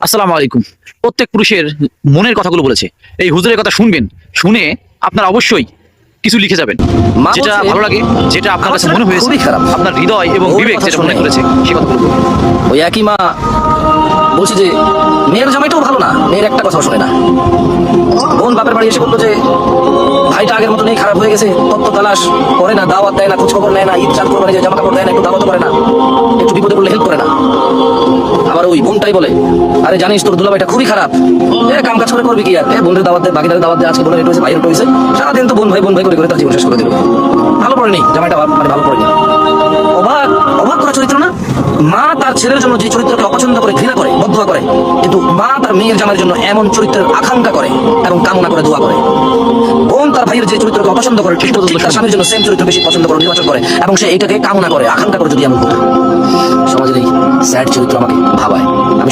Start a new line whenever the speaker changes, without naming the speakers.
আসসালামু আলাইকুম। প্রত্যেক পুরুষের মনের কথাগুলো বলেছে। এই হুজুরের কথা শুনবেন, শুনে আপনারা অবশ্যই কিছু লিখে যাবেন।
মা
যেটা
বলছে,
ভালো লাগে, যেটা আপনার
আমার
কাছে
ছেলেটা
মনে হয়েছে,
খুবই খারাপ।
আপনার হৃদয় এবং
ওর
বিবেক
কথা
যেটা মনে
শুনে।
করেছে সে কথাগুলো বলুন।
ওই একই মা বলছি যে মেয়ের জামাইটাও ভালো না, মেয়ের একটা কথাও শোনে না। বোন বাপের বাড়ি এসে বললো যে ভাইটা আগের মতো নেই, খারাপ হয়ে গেছে, তত্ত্ব তালাশ করে না, দাওয়াত দেয় না, খোঁজ খবর নেয় না, ঈদ চাঁদ করে যে জামা কাপড় দেয় না, একটু দাওয়াত করে না, একটু বিপদে পড়লে হেল্প করে না। আবার ওই বোনটাই বলে, আরে জানিস তোর দুলাভাইটা খুবই খারাপ, কাম কাজ করে করবি কি আর, বোনের দাওয়াত দেয়, বাকিদের দাওয়াত দেয়, আজকে বোনের এটা হয়েছে, ভাইয়ের এটা হয়েছে, সারাদিন তো বোন ভাই করে করে তার জীবন শেষ করে দিল। ভালো পড়েনি জামাইটা, মানে ভালো পড়েনি। অবাক অবাক করা চরিত্র না? মা তার ছেলের জন্য যে চরিত্রকে অপছন্দ করে, ঘৃণা করে, বদদুয়া করে, কিন্তু মা তার মেয়ের জামাইয়ের জন্য এমন চরিত্রের আকাঙ্ক্ষা করে এবং কামনা করে, দোয়া করে। বোন তার ভাইয়ের যে চরিত্রকে অপছন্দ করে, ঠিক তার স্বামীর জন্য সেম চরিত্র বেশি পছন্দ করে, নির্বাচন করে, এবং সে এটাকে কামনা করে, আকাঙ্ক্ষা করে যদি এমন হতো। সমাজের এই স্যাড চরিত্র আমাকে ভাবায়। আমি